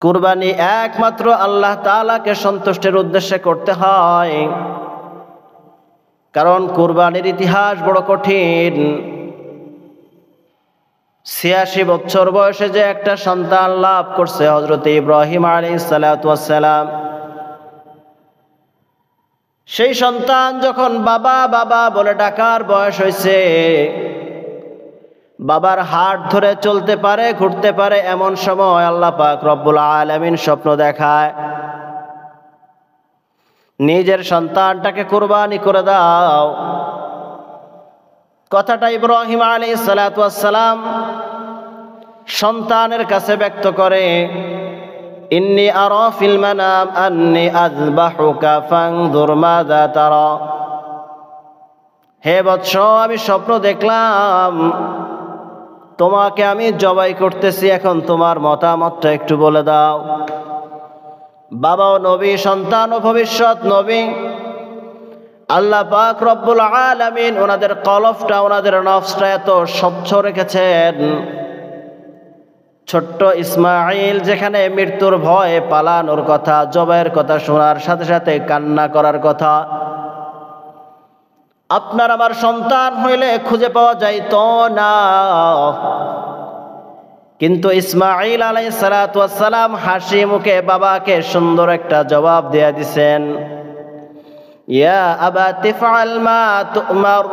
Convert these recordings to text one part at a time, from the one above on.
কুরবানি একমাত্র আল্লাহ তাআলাকে সন্তুষ্টির উদ্দেশ্যে করতে হয়, কারণ কুরবানির ইতিহাস বড় কঠিন। ৮৬ বছর বয়সে যে একটা সন্তান লাভ করছে হযরত ইব্রাহিম আলাইহিস সালাতু ওয়াস সালাম, সেই সন্তান যখন বাবা বাবা বলে ডাকার বয়স হয়েছে, বাবার হাত ধরে চলতে পারে, ঘুরতে পারে, এমন সময় আল্লাহ পাক রব্বুল আলামিন স্বপ্ন দেখায়, নিজের সন্তানটাকে কুরবানি করে দাও। কথাটা ইব্রাহিম আলাইহিস সালাতু ওয়াস সালাম সন্তানের কাছে ব্যক্ত করে, ইন্নী আরা ফিল মানাম আন্নী আযবাহুকা ফানজুর মাযা তারা। হে বৎস, আমি স্বপ্ন দেখলাম তোমাকে আমি জবাই করতেছি, এখন তোমার মতামতটা একটু বলে দাও। বাবাও নবী, সন্তানও ভবিষ্যৎ নবী। আল্লাহ পাক রব্বুল আলামিন ওনাদের কলবটা, ওনাদের নফসটা এত স্বচ্ছ রেখেছেন। ছোট্ট ইসমাঈল যেখানে মৃত্যুর ভয়ে পালানোর কথা, জবাইয়ের কথা শোনার সাথে সাথে কান্না করার কথা, আপনার আমার সন্তান হইলে খুঁজে পাওয়া যাইতো না। কিন্তু ইসমাঈল আলাইহিস সালাতু ওয়াস সালাম হাসি মুখে বাবাকে সুন্দর একটা জবাব দিয়ে দিছেন, ইয়া আবাতি ফাআল মা তু'মার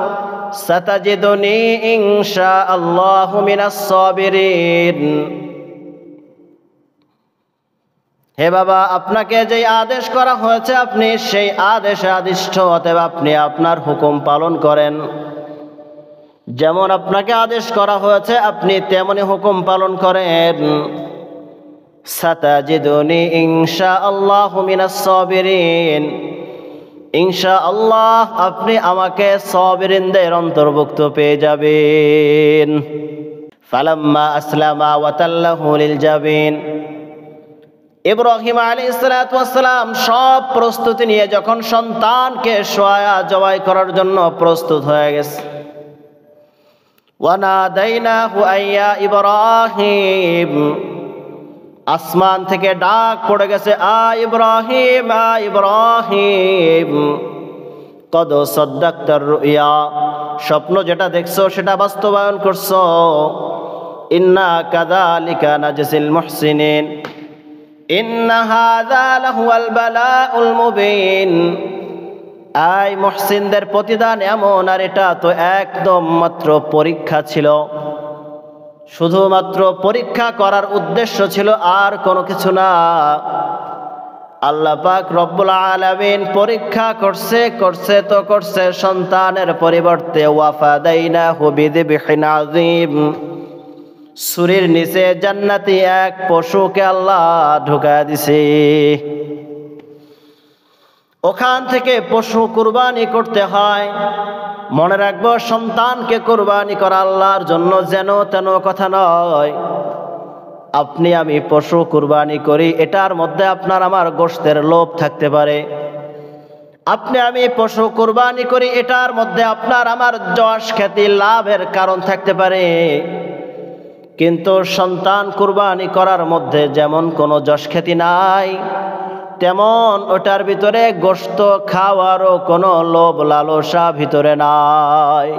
সাতাজিদুনি ইনশাআল্লাহু মিনাস সাবিরিন। হে বাবা, আপনাকে যেই আদেশ করা হয়েছে আপনি সেই আদেশে আদিষ্ট, অতএব আপনি আপনার হুকুম পালন করেন। যেমন আপনাকে আদেশ করা হয়েছে আপনি তেমনি হুকুম পালন করেন। সাতাজিদুনি ইনশাআল্লাহু মিনাস সাবিরিন, ইনশাআল্লাহ আপনি আমাকে সাবিরিনদের অন্তর্ভুক্ত পেয়ে যাবেন। ফালাম্মা আসলামা ওয়া তাল্লাহু লিল জাবিন। ইব্রাহিম আলাইহিস সালাতু ওয়াস সালাম সব প্রস্তুতি নিয়ে যখন সন্তানকে শোয়া জবাই করার জন্য প্রস্তুত হয়ে গেছে, ওয়া নাদাইনাহু আইয়া ইব্রাহিম, আসমান থেকে ডাক পড়ে গেছে, আ ইব্রাহিম, আ ইব্রাহিম, কদ সাদ্দাকতার রুইয়া, স্বপ্ন যেটা দেখছো সেটা বাস্তবায়ন করছো। ইন্না কাযালিকা নাজজিল মুহসিনিন, ইন্না হাযা লাহুয়াল বালাউল মুবিন। আই মুহসিনদের প্রতিদান এমন, আর এটা তো একদম মাত্র পরীক্ষা ছিল, শুধুমাত্র পরীক্ষা করার উদ্দেশ্য ছিল, আর কোনো কিছু না। আল্লাহ পাক রব্বুল আলামিন পরীক্ষা করছে সন্তানের পরিবর্তে ওয়াফাদাইনাহু বিযিবহিন আযীম, ছুরির নিচে জান্নাতি এক পশুকে আল্লাহ ঢুকায় দিছে। ওখান থেকে পশু কুরবানি করতে হয়। মনে রাখবো, সন্তানকে কুরবানি করা আল্লাহর জন্য যেন তেন কথা নয়। আপনি আমি পশু কুরবানি করি, এটার মধ্যে আপনার আমার গোশতের লোভ থাকতে পারে। আপনি আমি পশু কুরবানি করি, এটার মধ্যে আপনার আমার যশ খ্যাতি লাভের কারণ থাকতে পারে। কিন্তু সন্তান কুরবানি করার মধ্যে যেমন কোনো যশ খ্যাতি নাই, তেমন ওটার ভিতরে গোশত খাওয়ারও কোনো লোভ লালসা ভিতরে নাই।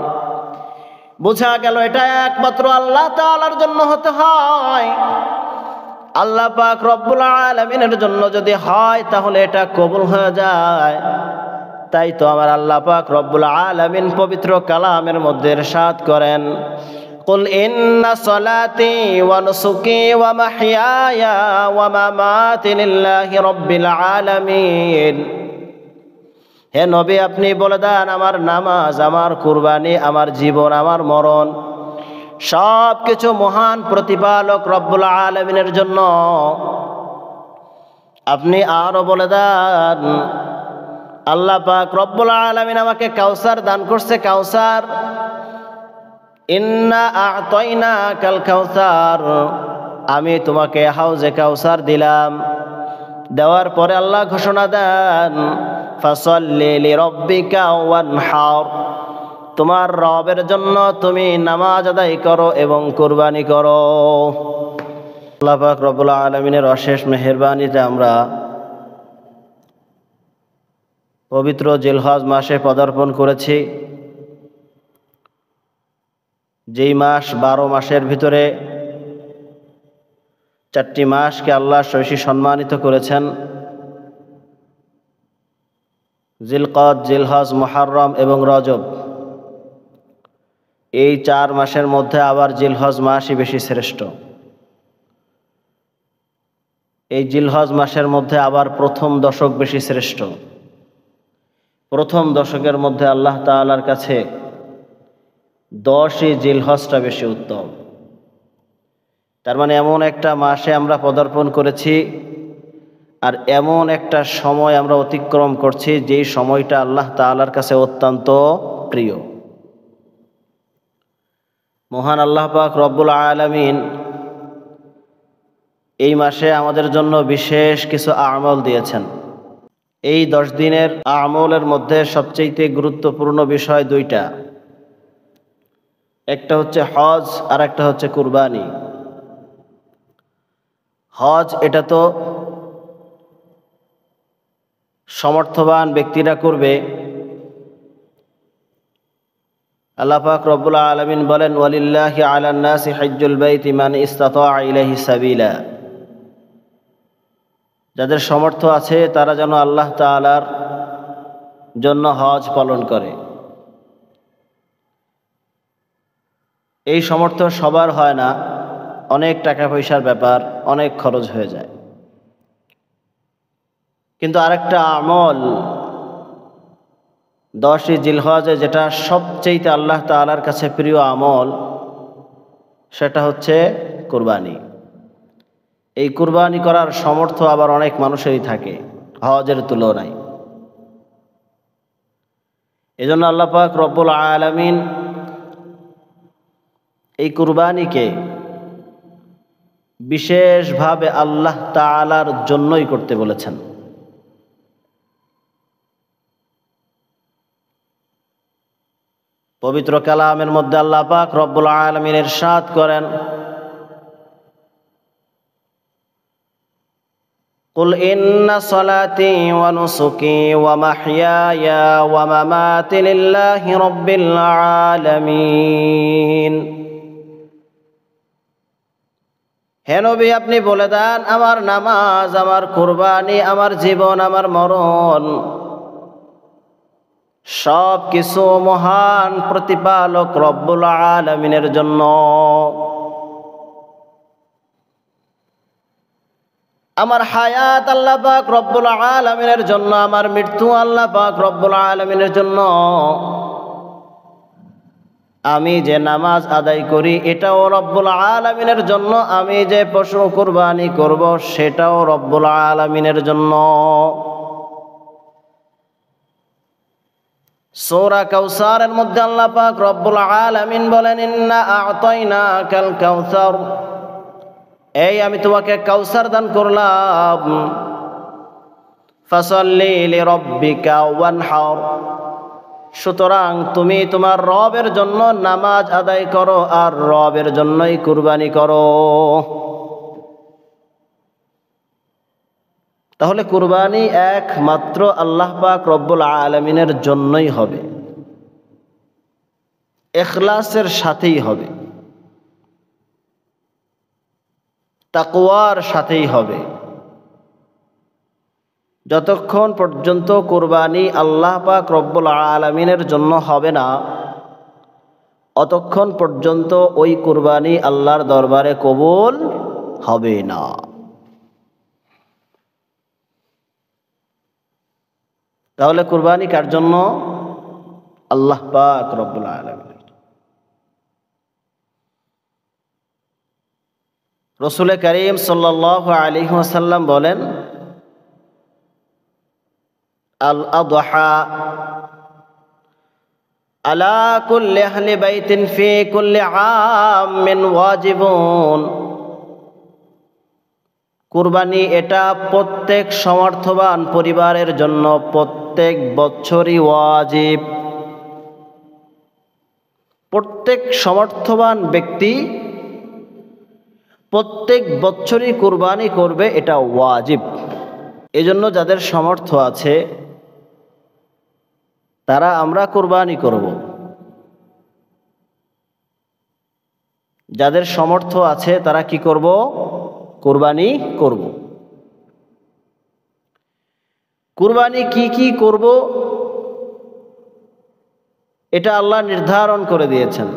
বোঝা গেল এটা একমাত্র আল্লাহ তাআলার জন্য হতে হয়। আল্লাহ পাক রব্বুল আলামিনের জন্য যদি হয় তাহলে এটা কবুল হয়ে যায়। তাই তো আমার আল্লাহ পাক রব্বুল আলামিন পবিত্র কালামের মধ্যে ইরশাদ করেন, কুল ইন্না সলাতি ওয়া নুসুকি ওয়া মাহইয়ায়া ওয়া মামাতি লিল্লাহি রাব্বিল আলামিন। হে নবী, আপনি বলে দেন, আমার নামাজ, আমার কুরবানি, আমার জীবন, আমার মরণ সব কিছু মহান প্রতিপালক রব্বুল আলামিনের জন্য। আপনি আরো বলে দেন, আল্লাহ পাক রব্বুল আলামিন আমাকে কাউসার দান করছে, কাউসার, ইন্না আ'তাইনাকাল কাউসার, আমি তোমাকে হাউজে কাউসার দিলাম। দেওয়ার পরে আল্লাহ ঘোষণা দেন, ফাসাল্লি লিরাব্বিকা ওয়ানহার, তোমার রবের জন্য তুমি নামাজ আদায় করো এবং কুরবানি করো। আল্লাহ পাক রব্বুল আলামিনের অশেষ মেহেরবানিতে আমরা পবিত্র জিলহজ মাসে পদার্পণ করেছি, যেই মাস 12 মাসের ভিতরে 4টি মাসকে আল্লাহ শৈশী সম্মানিত করেছেন। জিলকদ, জিলহজ, মুহররম এবং রজব, এই 4 মাসের মধ্যে আবার জিলহজ মাসই বেশি শ্রেষ্ঠ। এই জিলহজ মাসের মধ্যে আবার প্রথম দশক বেশি শ্রেষ্ঠ। প্রথম দশকের মধ্যে আল্লাহ তাআলার কাছে 10ই জিলহজটা বেশি উত্তম। তার মানে এমন একটা মাসে আমরা পদার্পণ করেছি, আর এমন একটা সময় আমরা অতিক্রম করছি যেই সময়টা আল্লাহ তাআলার কাছে অত্যন্ত প্রিয়। মহান আল্লাহ পাক রব্বুল আলামিন এই মাসে আমাদের জন্য বিশেষ কিছু আমল দিয়েছেন। এই 10 দিনের আমলের মধ্যে সবচেয়ে গুরুত্বপূর্ণ বিষয় 2টা। একটা হচ্ছে হজ, আর একটা হচ্ছে কুরবানি। হজ এটা তো সমর্থবান ব্যক্তিরা করবে। আল্লাহ পাক রব্বুল আলামিন বলেন, ওয়ালিল্লাহি আলান নাসি হজ্জুল বাইতি মান ইসতাতা ইলাইহি সাবিলা। যাদের সামর্থ্য আছে তারা যেন আল্লাহ তাআলার জন্য হজ পালন করে। এই সামর্থ্য সবার হয় না, অনেক টাকা পয়সার ব্যাপার, অনেক খরচ হয়ে যায়। কিন্তু আরেকটা আমল 10ই জিলহজে যেটা সবচেয়ে আল্লাহ তাআলার কাছে প্রিয় আমল, সেটা হচ্ছে কুরবানি। এই কুরবানি করার সামর্থ্য আবার অনেক মানুষেরই থাকে হজের তুলনায়। এজন্য আল্লাহ পাক রব্বুল আলামিন এই কুরবানিকে বিশেষভাবে আল্লাহ তাআলার জন্যই করতে বলেছেন। পবিত্র কালামের মধ্যে আল্লাহ পাক রব্বুল আলামিন ইরশাদ করেন, কুল ইন্না সলাতি ওয়া নুসুকি ওয়া মাহইয়ায়া ওয়া মামাতি লিল্লাহি রাব্বিল আলামিন। হে নবী, আপনি বলে দেন, আমার নামাজ, আমার কুরবানি, আমার জীবন, আমার মরণ সব কিছু মহান প্রতিপালক রব্বুল আলামিনের জন্য। আমার হায়াত আল্লাহ পাক রব্বুল আলামিনের জন্য, আমার মৃত্যু আল্লাহ পাক রব্বুল আলামিনের জন্য। আমি যে নামাজ আদায় করি এটাও রব্বুল আলামিনের জন্য, আমি যে পশু কুরবানি করব সেটাও রব্বুল আলামিনের জন্য। সূরা কাউসারের মধ্যে আল্লাহ পাক রব্বুল আলামিন বলেন, ইন্না আ'তাইনাকাল কাউসার, এই আমি তোমাকে কাউসার দান করলাম। ফাসাল্লি লিরাব্বিকা ওয়ানহার, সুতরাং তুমি তোমার রবের জন্য নামাজ আদায় করো আর রবের জন্যই কুরবানি করো। তাহলে কুরবানি একমাত্র আল্লাহ পাক রব্বুল আলামিনের জন্যই হবে, ইখলাসের সাথেই হবে, তাকওয়ার সাথেই হবে। যতক্ষণ পর্যন্ত কুরবানি আল্লাহ পাক রব্বুল আলামিনের জন্য হবে না, অতক্ষণ পর্যন্ত ওই কুরবানি আল্লাহর দরবারে কবুল হবে না। তাহলে কুরবানি কার জন্য? আল্লাহ পাক রব্বুল আলামিন। রাসূল করিম সাল্লাল্লাহু আলাইহি ওয়াসাল্লাম বলেন, আল আদহা আলা কুল্লি আহলি বাইতিন ফি কুল্লি আমিন ওয়াজিবুন। কুরবানি এটা প্রত্যেক সমর্থবান পরিবারের জন্য প্রত্যেক বছরই ওয়াজিব। প্রত্যেক সমর্থবান ব্যক্তি প্রত্যেক বছরই কুরবানি করবে, এটা ওয়াজিব। এজন্য যাদের সামর্থ্য আছে তারা আমরা কুরবানি করব। যাদের সামর্থ্য আছে তারা কি করব? কুরবানি করব। কুরবানি কি করব এটা আল্লাহ নির্ধারণ করে দিয়েছেন।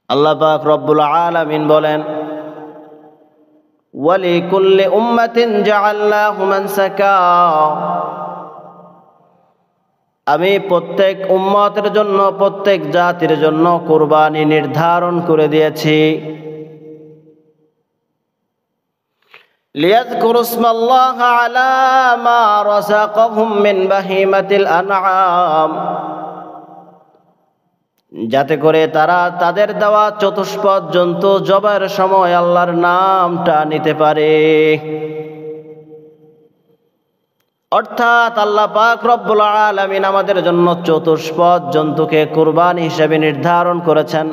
আল্লাহ পাক রব্বুল আলামিন বলেন, ওয়ালিকুল্লি উম্মাতিন জাআলনাহু মানসাকা, আমি প্রত্যেক উম্মতের জন্য, প্রত্যেক জাতির জন্য কুরবানি নির্ধারণ করে দিয়েছি। লিয়াযকুরু ইসমাল্লাহ আলা মা রাযাকাহুম মিন বাহিমাতিল আনআম, যাতে করে তারা তাদের দেওয়া চতুষ্পদ জন্তু জবাইয়ের সময় আল্লাহর নামটা নিতে পারে। অর্থাৎ আল্লাহ পাক রব্বুল আলামিন আমাদের জন্য চতুষ্পদ জন্তুকে কুরবানি হিসেবে নির্ধারণ করেছেন।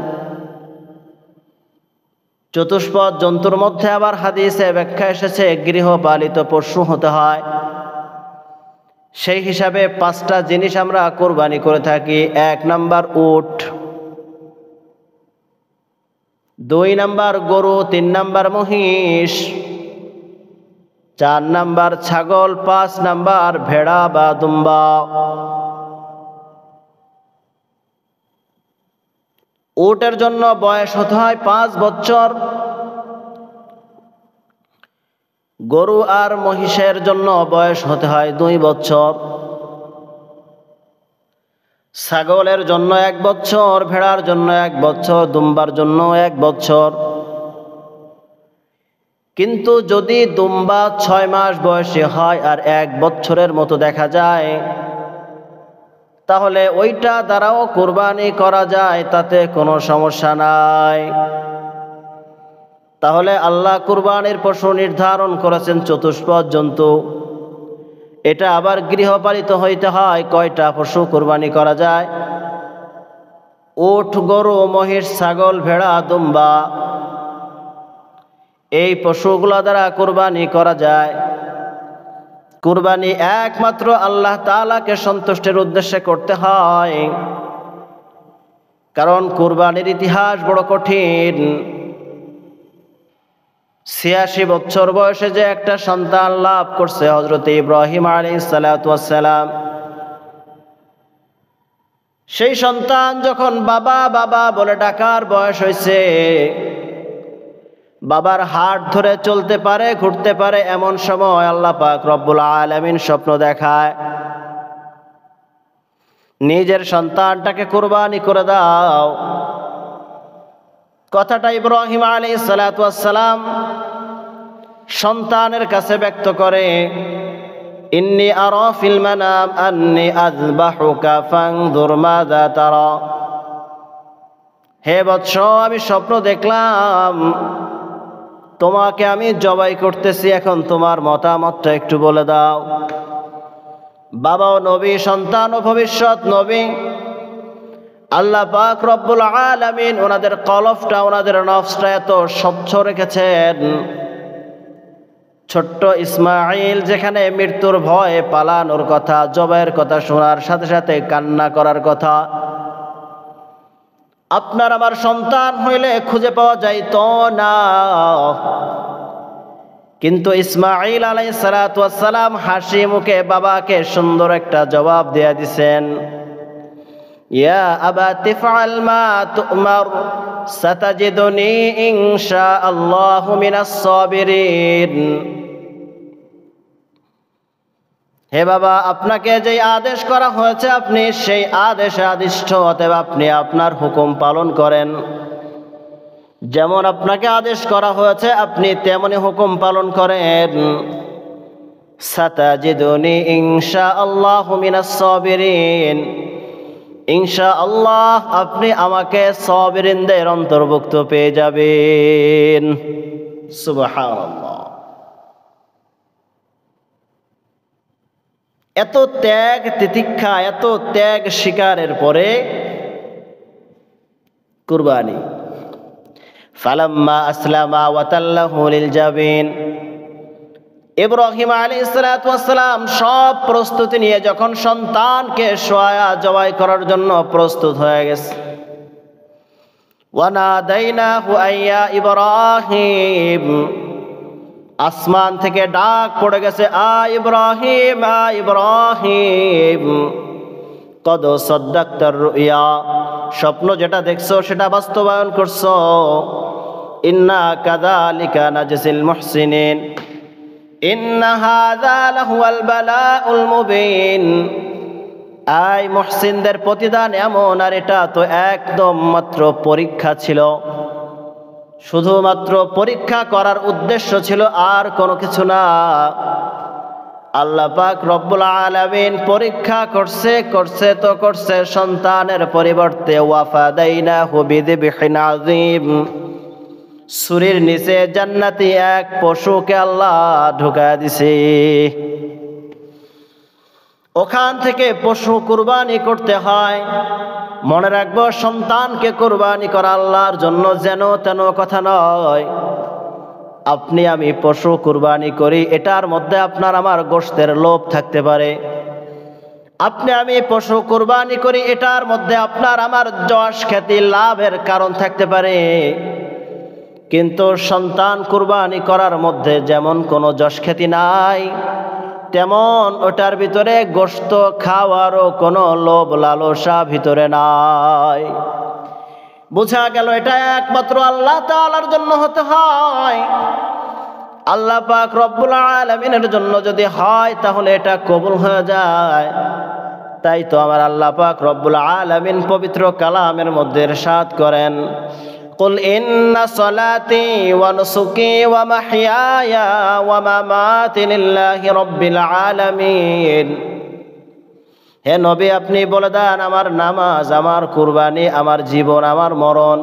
চতুষ্পদ জন্তুর মধ্যে আবার হাদিসে ব্যাখ্যা এসেছে গৃহপালিত পশু হতে হয়। সেই হিসাবে 5টা জিনিস আমরা কুরবানি করে থাকি। 1 নাম্বার উট, 2 নাম্বার গরু, 3 নাম্বার মহিষ, 4 নাম্বার ছাগল, 5 নাম্বার ভেড়া বা দুম্বা। উটের জন্য বয়স হতে হয় 5 বছর, গরু আর মহিষের জন্য বয়স হতে হয় 2 বছর, ছাগলের জন্য 1 বছর, ভেড়ার জন্য 1 বছর, দুম্বার জন্য 1 বছর। কিন্তু যদি দুম্বা 6 মাস বয়সী হয় আর 1 বছরের মতো দেখা যায়, তাহলে ওইটা দ্বারাও কুরবানি করা যায়, তাতে কোনো সমস্যা নাই। তাহলে আল্লাহ কুরবানির পশু নির্ধারণ করেছেন চতুষ্পদ জন্তু। এটা আবার গৃহপালিত হইতে হয়। কয়টা পশু কুরবানি করা যায়? উট, গরু, মহিষ, ছাগল, ভেড়া, দুম্বা, এই পশুগুলো দ্বারা কুরবানি করা যায়। কুরবানি একমাত্র আল্লাহ তাআলাকে সন্তুষ্টির উদ্দেশ্যে করতে হয়, কারণ কুরবানির ইতিহাস বড় কঠিন। 86 বছর বয়সে যে একটা সন্তান লাভ করছে হযরত ইব্রাহিম আলাইহিস সালাতু ওয়াস সালাম, সেই সন্তান যখন বাবা বাবা বলে ডাকার বয়স হয়েছে, বাবার হাত ধরে চলতে পারে, ঘুরতে পারে, এমন সময় আল্লাহ পাক রব্বুল আলামিন স্বপ্ন দেখায়, নিজের সন্তানটাকে কুরবানি করে দাও। কথাটা ইব্রাহিম আলাইহিস সালাতু ওয়াস সালাম সন্তানের কাছে ব্যক্ত করে, ইন্নী আরা ফিল মানাম আন্নী আযবাহুকা ফানজুর মাযা তারা, হে বৎস, আমি স্বপ্ন দেখলাম তোমাকে আমি জবাই করতেছি, এখন তোমার মতামতটা একটু বলে দাও। বাবাও নবী, সন্তানও ভবিষ্যৎ নবী। আল্লাহ পাক রব্বুল আলামিন ওনাদের কলবটা, ওনাদের নফসটা এত স্বচ্ছ রেখেছেন। ছোট্ট ইসমাঈল যেখানে মৃত্যুর ভয়ে পালানোর কথা, জবাইয়ের কথা শোনার সাথে সাথে কান্না করার কথা, আপনার আমার সন্তান হইলে খুঁজে পাওয়া যাইতো না। কিন্তু ইসমাঈল আলাইহিস সালাতু ওয়াস সালাম হাসি মুখে বাবাকে সুন্দর একটা জবাব দিয়ে দিছেন, ইয়া আবাতি ফাআল মা তু'মার সাতাজিদুনি ইনশাআল্লাহু মিনাস সাবিরিন। হে বাবা, আপনাকে যেই আদেশ করা হয়েছে আপনি সেই আদেশে আদিষ্ট, অতএব আপনি আপনার হুকুম পালন করেন। যেমন আপনাকে আদেশ করা হয়েছে আপনি তেমনি হুকুম পালন করেন। সাতাজিদুনি ইনশাআল্লাহু মিনাস সাবিরিন, ইনশাআল্লাহ আপনি আমাকে সাবিরিনদের অন্তর্ভুক্ত পেয়ে যাবেন। সুবহানাল্লাহ। এত ত্যাগ তিতিক্ষা, এত ত্যাগ স্বীকারের পরে কুরবানি। ফালাম্মা আসলামা ওয়া তাল্লাহু লিল জাবিন। ইব্রাহিম আলাইহিস সালাতু ওয়াস সালাম সব প্রস্তুতি নিয়ে যখন সন্তানকে সোয়া জবাই করার জন্য প্রস্তুত হয়ে গেছে, ওয়া নাদাইনাহু আইয়া ইব্রাহিম, আসমান থেকে ডাক পড়ে গেছে, আ ইব্রাহিম, আ ইব্রাহিম, কদ সাদ্দাকতার রুইয়া, স্বপ্ন যেটা দেখছো সেটা বাস্তবায়ন করছো। ইন্না কাযালিকা নাজজিল মুহসিনিন, ইন্না হাযা লাহুয়াল বালাউল মুবিন। আই মুহসিনদের প্রতিদান এমন, আর এটা তো একদম মাত্র পরীক্ষা ছিল, শুধুমাত্র পরীক্ষা করার উদ্দেশ্য ছিল, আর কোনো কিছু না। আল্লাহ পাক রব্বুল আলামিন পরীক্ষা করছে সন্তানের পরিবর্তে। ওয়াফাদাইনাহু বিযিবহিন আযীম, ছুরির নিচে জান্নাতি এক পশুকে আল্লাহ ঢুকায় দিছে। ওখান থেকে পশু কুরবানি করতে হয়। মনে রাখবো, সন্তানকে কুরবানি করা আল্লাহর জন্য, যেন তেন কথা নয়। আপনি আমি পশু কুরবানি করি, এটার মধ্যে আপনার আমার গোশতের লোভ থাকতে পারে। আপনি আমি পশু কুরবানি করি, এটার মধ্যে আপনার আমার যশ খ্যাতি লাভের কারণ থাকতে পারে। কিন্তু সন্তান কুরবানি করার মধ্যে যেমন কোনো যশ খ্যাতি নাই, তেমন ওটার ভিতরে গোশত খাওয়ারও কোনো লোভ লালসা ভিতরে নাই। বোঝা গেল এটা একমাত্র আল্লাহ তাআলার জন্য হতে হয়। আল্লাহ পাক রব্বুল আলামিনের জন্য যদি হয় তাহলে এটা কবুল হয়ে যায়। তাই তো আমার আল্লাহ পাক রব্বুল আলামিন পবিত্র কালামের মধ্যে ইরশাদ করেন, কুল ইন্না সলাতি ওয়া নুসুকি ওয়া মাহইয়ায়া ওয়া মামাতি লিল্লাহি রাব্বিল আলামিন। হে নবী, আপনি বলে দেন, আমার নামাজ, আমার কুরবানি, আমার জীবন, আমার মরণ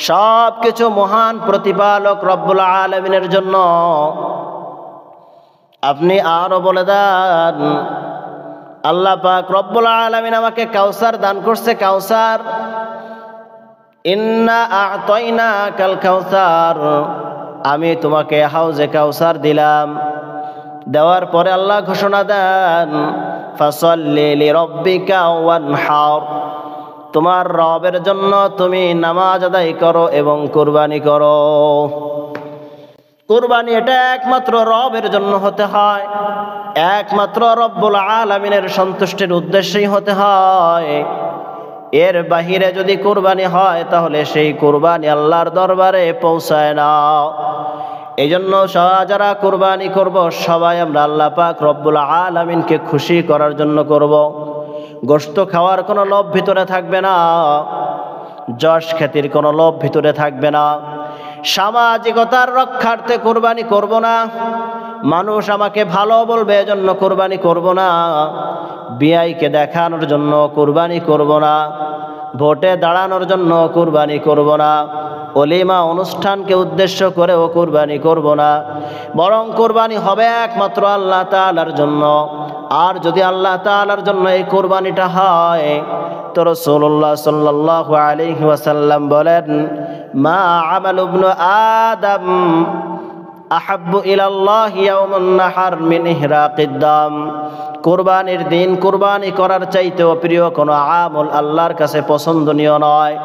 সব কিছু মহান প্রতিপালক রব্বুল আলামিনের জন্য। আপনি আরো বলে দেন, আল্লাহ পাক রব্বুল আলামিন আমাকে কাউসার দান করছে, কাউসার, ইন্না আ'তাইনাকাল কাউসার, আমি তোমাকে হাউজে কাউসার দিলাম। দেওয়ার পরে আল্লাহ ঘোষণা দেন, ফাসাল্লি লিরাব্বিকা ওয়ানহার, তোমার রবের জন্য তুমি নামাজ আদায় করো এবং কুরবানি করো। কুরবানি এটা একমাত্র রবের জন্য হতে হয়, একমাত্র রব্বুল আলামিনের সন্তুষ্টির উদ্দেশ্যেই হতে হয়। এর বাহিরে যদি কুরবানি হয় তাহলে সেই কুরবানি আল্লাহর দরবারে পৌঁছায় না। এই জন্য যারা কুরবানি করব, সবাই আমরা আল্লাহ পাক রব্বুল আলামিনকে খুশি করার জন্য করব। গোশত খাওয়ার কোনো লোভ ভিতরে থাকবে না, যশ খ্যাতির কোনো লোভ ভিতরে থাকবে না, সামাজিকতার রক্ষার্থে কুরবানি করব না, মানুষ আমাকে ভালো বলবে এজন্য কুরবানি করব না, বিআইকে দেখানোর জন্য কুরবানি করব না, ভোটে দাঁড়ানোর জন্য কুরবানি করব না, ওলিমা অনুষ্ঠানকে উদ্দেশ্য করেও কুরবানি করব না, বরং কুরবানি হবে একমাত্র আল্লাহ তাআলার জন্য। আর যদি আল্লাহ তাআলার জন্য এই কুরবানিটা হয়, তো রাসূলুল্লাহ সাল্লাল্লাহু আলাইহি ওয়াসাল্লাম বলেন, মা আমালু ইবনু আদম আহাব্বু ইলাল্লাহি ইয়াওমান নাহার মিন ইহরাকিদ দাম। কুরবানির দিন কুরবানি করার চাইতেও প্রিয় কোনো আমল আল্লাহর কাছে পছন্দনীয় নয়।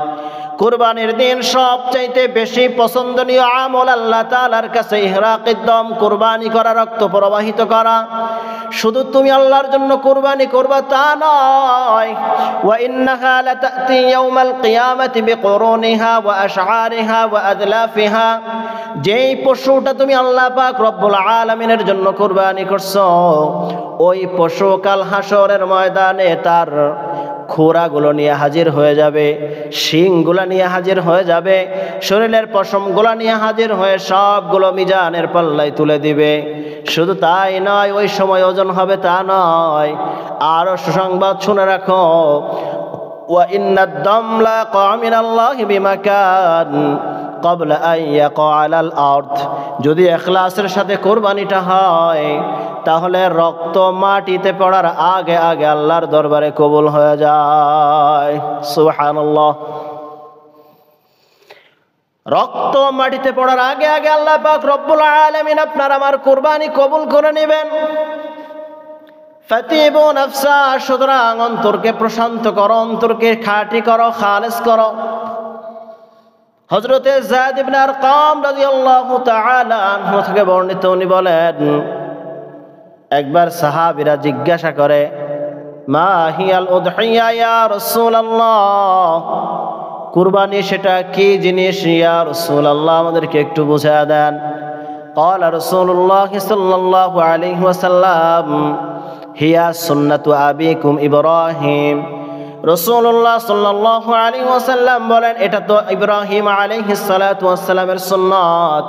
কুরবানির দিন সবচাইতে বেশি পছন্দনীয় আমল আল্লাহ তাআলার কাছে ইহরাকিদ দাম, কুরবানি করা, রক্ত প্রবাহিত করা। শুধু তুমি আল্লাহর জন্য কুরবানি করবা তা নয়, ওয়া ইন্নাহা লাতাতি ইয়াউমাল কিয়ামাতি বিকুরুনিহা ওয়া আশআরিহা ওয়া আদলাফিহা। যেই পশুটা তুমি আল্লাহ পাক রব্বুল আলামিনের জন্য কুরবানি করছো, ওই পশু কাল হাসরের ময়দানে তার খোরাগুলো নিয়ে হাজির হয়ে যাবে, শিংগুলো নিয়ে হাজির হয়ে যাবে, শরীরের পশমগুলো নিয়ে হাজির হয়ে সবগুলো মিজানের পাল্লায় তুলে দিবে। শুধু তাই নয়, ওই সময় ওজন হবে তা নয়, আরো সুসংবাদ শুনে রাখো, ওয়া ইন্নাদ দাম লাকা মিনাল্লাহি বিমাকান ক্বাবলা আন ইয়াকা আলাল আরদ। যদি ইখলাসের সাথে কুরবানিটা হয় তাহলে রক্ত মাটিতে পড়ার আগে আগে আল্লাহর দরবারে কবুল হয়ে যায়। সুবহানাল্লাহ। রক্ত মাটিতে পড়ার আগে আগে আল্লাহ পাক রব্বুল আলামিন আপনার আমার কুরবানি কবুল করে নেবেন। ফাতিবু নাফসা, সুতরাং অন্তরকে প্রশান্ত করো, অন্তরকে খাঁটি করো, খালেস করো। হযরতে যায়েদ ইবনে আরকাম রাদিয়াল্লাহু তাআলা আনহু থেকে বর্ণিত, উনি বলেন, একবার সাহাবীরা জিজ্ঞাসা করে, মা হিয়াল উদহিয়া ইয়া রাসূলুল্লাহ, কুরবানি সেটা কি জিনিস ইয়া রাসূলুল্লাহ, আমাদেরকে একটু বুঝিয়ে দেন। ক্বালা রাসূলুল্লাহ সাল্লাল্লাহু আলাইহি ওয়াসাল্লাম, হিয়া সুন্নাতু আবিকুম ইব্রাহিম। রাসূলুল্লাহ সাল্লাল্লাহু আলাইহি ওয়াসাল্লাম বলেন, এটা তো ইব্রাহিম আলাইহিস সালাতু ওয়াস সালামের সুন্নাত।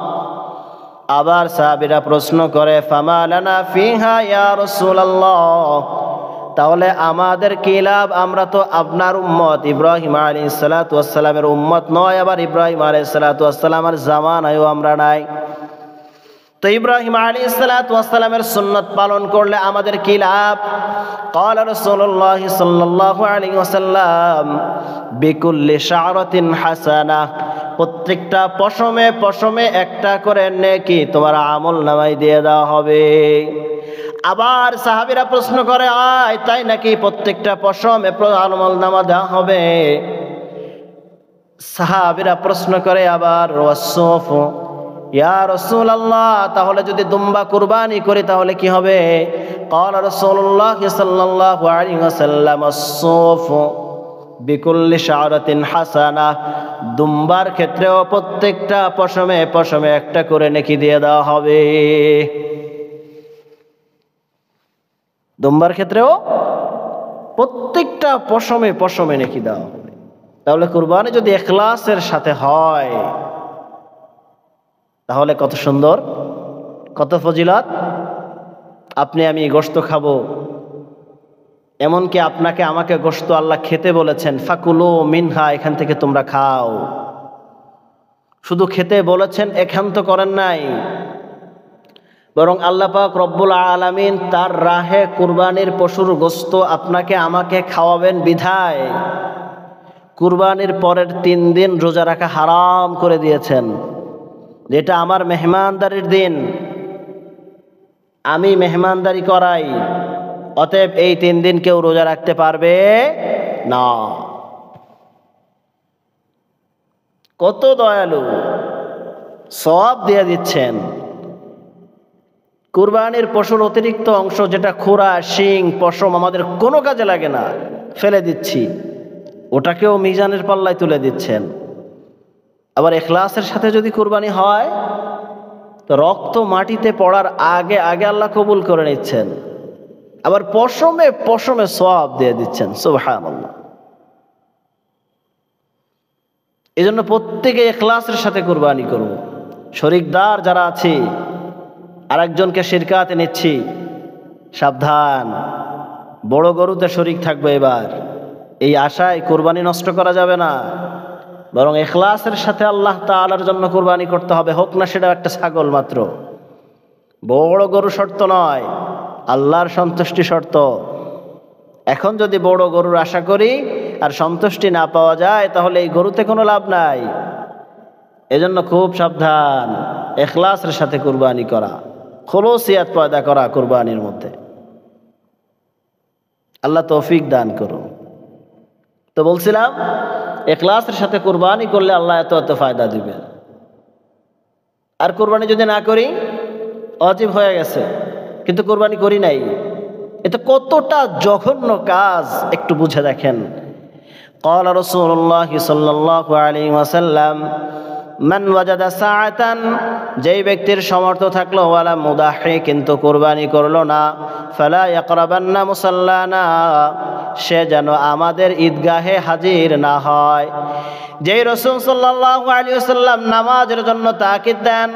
আবার সাহাবীরা প্রশ্ন করে, ফামা লানা ফিহা ইয়া রাসূলুল্লাহ, তাহলে আমাদের কি লাভ, আমরা তো আপনার উম্মত, ইব্রাহিম আলাইহিস সালাতু ওয়াস সালামের উম্মত নয়, আবার ইব্রাহিম আলাইহিস সালাতু ওয়াস সালামের জামানায়ও আমরা নাই। তো ইব্রাহিম আলাইহিস সালাতু ওয়াস সালামের সুন্নাত পালন করলে আমাদের কি লাভ? ক্বালা রাসূলুল্লাহ সাল্লাল্লাহু আলাইহি ওয়াসাল্লাম, বিকুল্লি শা'রাতিন হাসানাহ, প্রত্যেকটা পশমে পশমে একটা করে নেকি তোমার আমলনামায় দিয়ে দেওয়া হবে। আবার সাহাবীরা প্রশ্ন করে, আয় তাই নাকি, প্রত্যেকটা পশমে আমলনামা দেওয়া হবে? সাহাবীরা প্রশ্ন করে আবার, ওয়াসসুফ ইয়া রাসূলুল্লাহ, তাহলে যদি দুম্বা কুরবানি করি তাহলে কি হবে? ক্বালা রাসূলুল্লাহ সাল্লাল্লাহু আলাইহি ওয়াসাল্লাম, আসসুফ বিকুল্লি শা'রাতিন হাসানাহ, দুম্বার ক্ষেত্রেও প্রত্যেকটা পশমে পশমে একটা করে নেকি দিয়ে দেওয়া হবে। দুম্বার ক্ষেত্রেও প্রত্যেকটা পশমে পশমে নেকি দেওয়া হবে। তাহলে কুরবানি যদি ইখলাসের সাথে হয় তাহলে কত সুন্দর, কত ফজিলত। আপনি আমি গোশত খাবো, এমনকি আপনাকে আমাকে গোশত আল্লাহ খেতে বলেছেন, ফাকুলু মিনহা, এখান থেকে তোমরা খাও। শুধু খেতে বলেছেন, একান্ত করেন নাই, বরং আল্লাহ পাক রব্বুল আলামিন তার রাহে কুরবানির পশুর গোশত আপনাকে আমাকে খাওয়াবেন বিধায় কুরবানির পরের 3 দিন রোজা রাখা হারাম করে দিয়েছেন। যেটা আমার মেহমানদারির দিন, আমি মেহমানদারি করাই, অতএব এই 3 দিন কেউ রোজা রাখতে পারবে না। কত দয়ালু, সওয়াব দিয়ে দিচ্ছেন। কুরবানির পশুর অতিরিক্ত অংশ, যেটা খুরা, শিং, পশম আমাদের কোনো কাজে লাগে না, ফেলে দিচ্ছি, ওটাকেও মিজানের পাল্লায় তুলে দিচ্ছেন। আবার ইখলাসের সাথে যদি কুরবানি হয় তো রক্ত মাটিতে পড়ার আগে আগে আল্লাহ কবুল করে নিচ্ছেন, আবার পশমে পশমে সওয়াব দিয়ে দিচ্ছেন। সুবহানাল্লাহ। এই জন্য প্রত্যেকে ইখলাসের সাথে কুরবানি করব। শরিকদার যারা আছি, আরেকজনকে শিরকাতে নিচ্ছি, সাবধান, বড় গরুতে শরিক থাকবে এবার, এই আশায় কুরবানি নষ্ট করা যাবে না, বরং ইখলাসের সাথে আল্লাহ তাআলার জন্য কুরবানি করতে হবে। হোক না সেটা একটা ছাগল মাত্র, বড় গরু শর্ত নয়, আল্লাহর সন্তুষ্টি শর্ত। এখন যদি বড় গরুর আশা করি আর সন্তুষ্টি না পাওয়া যায় তাহলে এই গরুতে কোনো লাভ নাই। এজন্য খুব সাবধান, ইখলাসের সাথে কুরবানি করা, খুলুসিয়াত পয়দা করা কুরবানির মধ্যে। আল্লাহ তৌফিক দান করুন। তো বলছিলাম, ইখলাসের সাথে কুরবানি করলে আল্লাহ এত এত ফায়দা দিবেন। আর কুরবানি যদি না করি, ওয়াজিব হয়ে গেছে কিন্তু কুরবানি করি নাই, এটা কতটা জঘন্য কাজ একটু বুঝে দেখেন। ক্বালা রাসূলুল্লাহ সাল্লাল্লাহু আলাইহি ওয়াসাল্লাম, মান ওয়াজাদা সাআতান, যেই ব্যক্তির সামর্থ্য থাকলো, ওয়ালা মুদাহি, কিন্তু কুরবানি করলো না, ফালা ইয়াকরাবান্না মুসাল্লানা, সে যেন আমাদের ঈদগাহে হাজির না হয়। যেই রাসূল সাল্লাল্লাহু আলাইহি ওয়াসাল্লাম নামাজের জন্য তাকিদ দেন,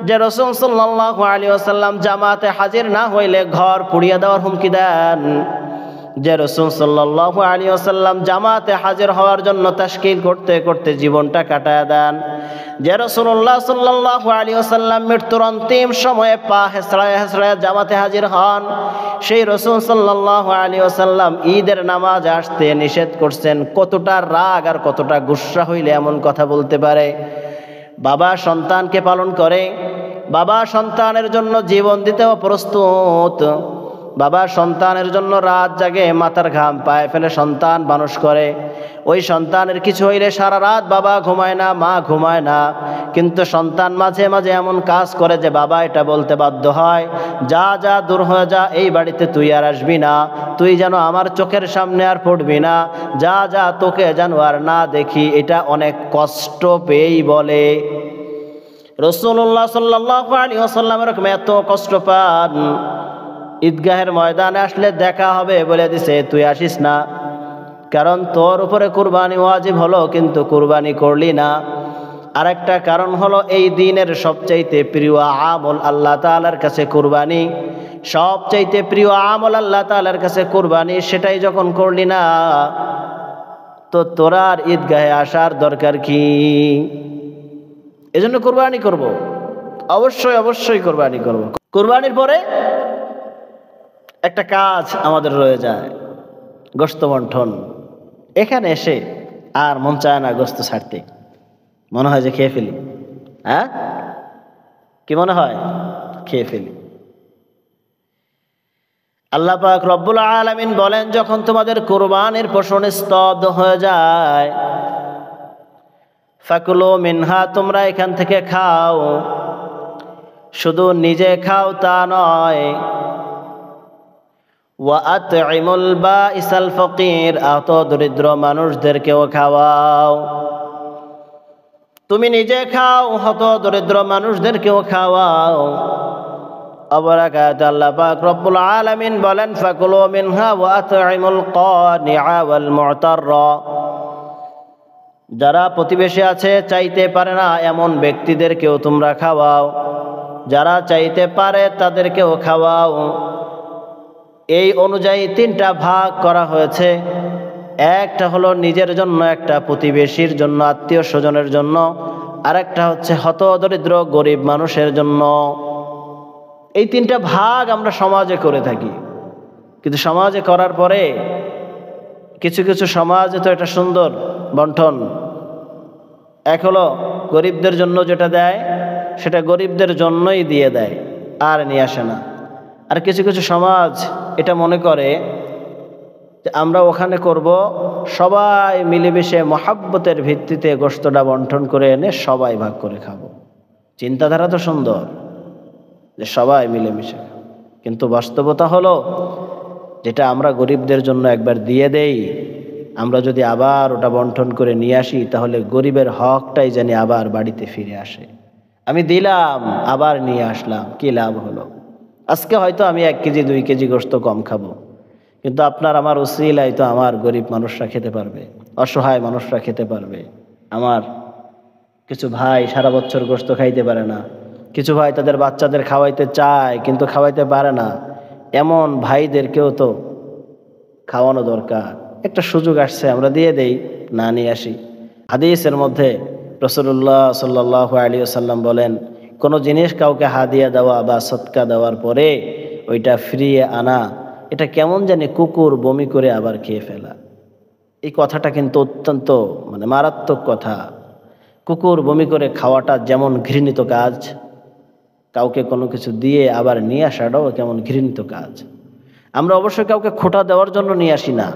যে রাসূল সাল্লাল্লাহু আলাইহি ওয়াসাল্লাম জামাতে হাজির না হইলে ঘর পুড়িয়ে দেওয়ার হুমকি দেন, যে রাসূল সাল্লাল্লাহু আলাইহি ওয়াসাল্লাম জামাতে হাজির হওয়ার জন্য তাশকিল করতে করতে জীবনটা কাটায় দেন, যে রাসূলুল্লাহ সাল্লাল্লাহু আলাইহি ওয়াসাল্লাম মৃত্যুর অন্তিম সময়ে পা হেঁচড়ায় হেঁচড়ায় জামাতে হাজির হন, সেই রাসূল সাল্লাল্লাহু আলাইহি ওয়াসাল্লাম ঈদের নামাজ আসতে নিষেধ করছেন। কতটা রাগ আর কতটা গুসা হইলে এমন কথা বলতে পারে? বাবা সন্তানকে পালন করে, বাবা সন্তানের জন্য জীবন দিতেও প্রস্তুত, বাবা সন্তানের জন্য রাত জাগে, মাথার ঘাম পায়ে ফেলে সন্তান মানুষ করে। ওই সন্তানের কিছু হইলে সারা রাত বাবা ঘুমায় না, মা ঘুমায় না, কিন্তু সন্তান মাঝে মাঝে এমন কাজ করে যে বাবা এটা বলতে বাধ্য হয়, যা যা দূর হয়ে যা, এই বাড়িতে তুই আর আসবি না, তুই যেন আমার চোখের সামনে আর পড়বি না, যা যা, তোকে যেন আর না দেখি। এটা অনেক কষ্ট পেয়েই বলে। রাসূলুল্লাহ সাল্লাল্লাহু আলাইহি ওয়াসাল্লাম এরকম এত কষ্ট পান, ঈদগাহের ময়দানে আসলে দেখা হবে বলে দিছে তুই আসিস না, কারণ তোর উপরে কুরবানি ওয়াজিব হলো কিন্তু কুরবানি করলি না। আরেকটা কারণ হলো এই দিনের সবচাইতে প্রিয় আমল আল্লাহ তাআলার কাছে কুরবানি, সবচাইতে প্রিয় আমল আল্লাহ তাআলার কাছে কুরবানি, সেটাই যখন করলি না তো তোরা আর ঈদগাহে আসার দরকার কি? এজন্য কুরবানি করব, অবশ্যই অবশ্যই কুরবানি করব। কুরবানির পরে একটা কাজ আমাদের রয়ে যায়, গোশত বন্টন। এখানে এসে আর মন চায় না গোশত ছাড়তে, মনে হয় যে খেয়ে ফেলি। হ্যাঁ, কি মনে হয়? খেয়ে ফেলি। আল্লাহ পাক রব্বুল আলামিন বলেন, যখন তোমাদের কুরবানির পশু স্তব্ধ হয়ে যায়, ফাকুলু মিনহা, তোমরা এখান থেকে খাও। শুধু নিজে খাও তা নয়, ওয়া আতইমুল বাঈসাল ফকির, আহত দরিদ্র মানুষদেরকেও খাওয়াও। তুমি নিজে খাও, হত দরিদ্র মানুষদেরকেও খাওয়াও। অপর আয়াতে আল্লাহ পাক রব্বুল আলামিন বলেন, ফাকুলু মিনহা ওয়া আতইমুল কানিআ ওয়াল মু'তাররা, যারা প্রতিবেশী আছে, চাইতে পারে না এমন ব্যক্তিদেরকেও তোমরা খাওয়াও, যারা চাইতে পারে তাদেরকেও খাওয়াও। এই অনুযায়ী তিনটা ভাগ করা হয়েছে। একটা হলো নিজের জন্য, একটা প্রতিবেশীর জন্য, আত্মীয় স্বজনের জন্য, আর একটা হচ্ছে হত দরিদ্র গরিব মানুষের জন্য। এই তিনটা ভাগ আমরা সমাজে করে থাকি, কিন্তু সমাজে করার পরে কিছু কিছু সমাজে তো এটা সুন্দর বন্টন। এক হলো গরিবদের জন্য যেটা দেয় সেটা গরিবদের জন্যই দিয়ে দেয়, আর নিয়ে আসে না। আর কিছু কিছু সমাজ এটা মনে করে যে আমরা ওখানে করব, সবাই মিলেমিশে মহাব্বতের ভিত্তিতে গোশতটা বন্টন করে এনে সবাই ভাগ করে খাবো। চিন্তাধারা তো সুন্দর যে সবাই মিলেমিশে, কিন্তু বাস্তবতা হলো যেটা আমরা গরিবদের জন্য একবার দিয়ে দেই, আমরা যদি আবার ওটা বন্টন করে নিয়ে আসি তাহলে গরিবের হকটাই জানি আবার বাড়িতে ফিরে আসে। আমি দিলাম, আবার নিয়ে আসলাম, কি লাভ হলো? আজকে হয়তো আমি 1 কেজি 2 কেজি গোশত কম খাবো, কিন্তু আপনার আমার উসিলায় তো আমার গরিব মানুষরা খেতে পারবে, অসহায় মানুষরা খেতে পারবে। আমার কিছু ভাই সারা বছর গোশত খাইতে পারে না, কিছু ভাই তাদের বাচ্চাদের খাওয়াইতে চায় কিন্তু খাওয়াইতে পারে না, এমন ভাইদেরকেও তো খাওয়ানো দরকার। একটা সুযোগ আসছে, আমরা দিয়ে দেই, না নিয়ে আসি। হাদিসের মধ্যে রাসূলুল্লাহ সাল্লাল্লাহু আলাইহি ওয়াসাল্লাম বলেন, কোনো জিনিস কাউকে হাদিয়া দেওয়া বা সদকা দেওয়ার পরে ওইটা ফিরিয়ে আনা, এটা কেমন জানি কুকুর বমি করে আবার খেয়ে ফেলা। এই কথাটা কিন্তু অত্যন্ত মারাত্মক কথা। কুকুর বমি করে খাওয়াটা যেমন ঘৃণিত কাজ, কাউকে কোনো কিছু দিয়ে আবার নিয়ে আসাটাও কেমন ঘৃণিত কাজ। আমরা অবশ্যই কাউকে খোঁটা দেওয়ার জন্য নিয়ে আসি না,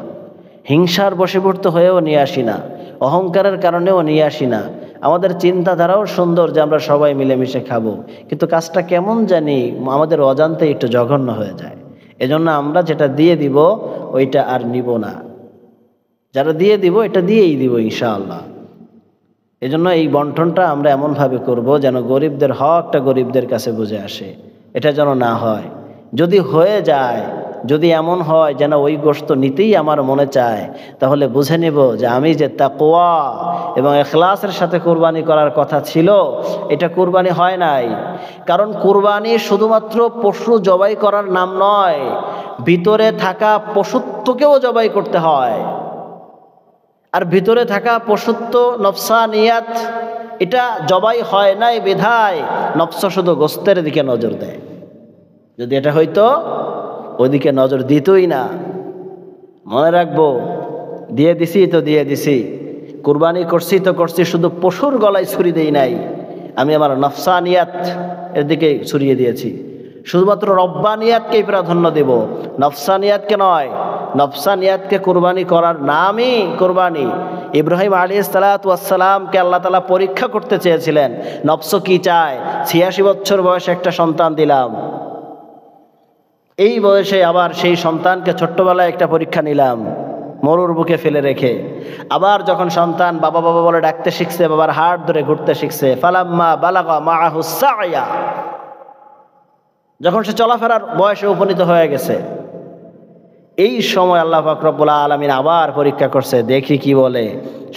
হিংসার বশীভূত হয়েও নিয়ে আসি না, অহংকারের কারণেও নিয়ে আসি না। আমাদের চিন্তাধারাও সুন্দর যে আমরা সবাই মিলেমিশে খাবো, কিন্তু কাজটা কেমন জানি আমাদের অজান্তে একটু জঘন্য হয়ে যায়। এজন্য আমরা যেটা দিয়ে দিব ওইটা আর নিব না, যারা দিয়ে দিব এটা দিয়েই দিব ইনশাআল্লাহ। এজন্য এই বন্টনটা আমরা এমনভাবে করব যেন গরিবদের হকটা গরিবদের কাছে বুঝে আসে। এটা যেন না হয়, যদি হয়ে যায়, যদি এমন হয় যেন ওই গোশত নিতেই আমার মনে চায়, তাহলে বুঝে নেব যে আমি যে তাকওয়া এবং ইখলাসের সাথে কুরবানি করার কথা ছিল এটা কুরবানি হয় নাই। কারণ কুরবানি শুধুমাত্র পশু জবাই করার নাম নয়, ভিতরে থাকা পশুত্বকেও জবাই করতে হয়। আর ভিতরে থাকা পশুত্ব নফসানিয়াত, এটা জবাই হয় নাই বিধায় নফস শুধু গোস্তের দিকে নজর দেয়। যদি এটা হইতো ওইদিকে নজর দিতই না। মনে রাখবো, দিয়ে দিছি তো দিয়ে দিছি, কুরবানি করছি তো করছি, শুধু পশুর গলায় ছুরি দেই নাই, আমি আমার নফসানিয়াত এর দিকে ছড়িয়ে দিয়েছি। শুধুমাত্র রব্বানিয়াতকেই প্রাধান্য দেব, নফসানিয়াতকে নয়। নফসানিয়াতকে কুরবানি করার নামই কুরবানি। ইব্রাহিম আলাইহিস সালাতু ওয়াস সালামকে আল্লাহ তাআলা পরীক্ষা করতে চেয়েছিলেন, নফস কি চায়। 86 বছর বয়সে একটা সন্তান দিলাম, এই বয়সে আবার সেই সন্তানকে ছোট্টবেলায় একটা পরীক্ষা নিলাম মরুর বুকে ফেলে রেখে। আবার যখন সন্তান বাবা বাবা বলে ডাকতে শিখছে, বাবার হাত ধরে ঘুরতে শিখছে, ফালাম্মা বালাগা মাআহুস সা'য়া, যখন সে চলাফেরার বয়সে উপনীত হয়ে গেছে, এই সময় আল্লাহ পাক রব্বুল আলামিন আবার পরীক্ষা করছে, দেখি কি বলে।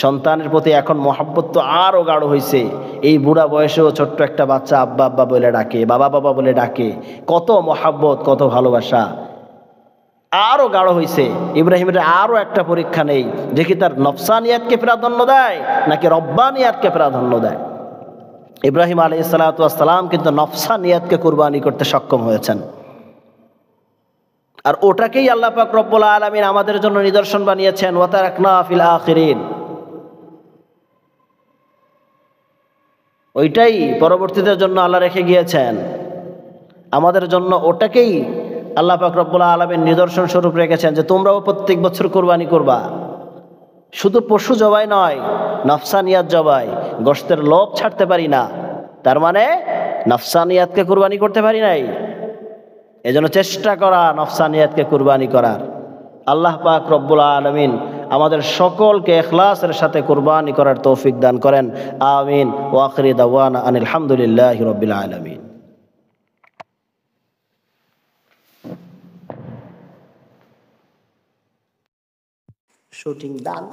সন্তানের প্রতি এখন মহব্বত তো আরও গাঢ় হয়েছে। এই বুড়া বয়সেও ছোট্ট একটা বাচ্চা আব্বা আব্বা বলে ডাকে, বাবা বাবা বলে ডাকে, কত মহব্বত, কত ভালোবাসা আরও গাঢ় হয়েছে। ইব্রাহিমের আরও একটা পরীক্ষা নেই, দেখি তার নফসানিয়াতকে প্রাধান্য দেয় নাকি রব্বানিয়াতকে প্রাধান্য দেয়। ইব্রাহিম আলাইহিস সালাতু ওয়াস সালাম কিন্তু নফসানিয়াতকে কুরবানি করতে সক্ষম হয়েছেন, আর ওটাকেই আল্লাহ পাক রব্বুল আলামিন আমাদের জন্য নিদর্শন বানিয়েছেন। ওয়া তারাকনা ফিল আখিরিন, ওইটাই পরবর্তীদের জন্য আল্লাহ রেখে গিয়েছেন আমাদের জন্য। ওটাকেই আল্লাহ পাক রব্বুল আলামিন নিদর্শন স্বরূপ রেখেছেন যে তোমরাও প্রত্যেক বছর কুরবানি করবা। শুধু পশু জবাই নয়, নফসানিয়াত জবাই। গোশতের লোভ ছাড়তে পারি না, তার মানে নফসানিয়াতকে কুরবানি করতে পারি নাই। এজন্য চেষ্টা করা নফসানিয়াতকে কুরবানি করার। আল্লাহ পাক রব্বুল আলামিন আমাদের সকলকে ইখলাসের সাথে কুরবানি করার তৌফিক দান করেন। আমিন। ওয়া আখিরি দাওয়ানা আনিল হামদুলিল্লাহি রাব্বিল আলামিন। শুটিং ডান।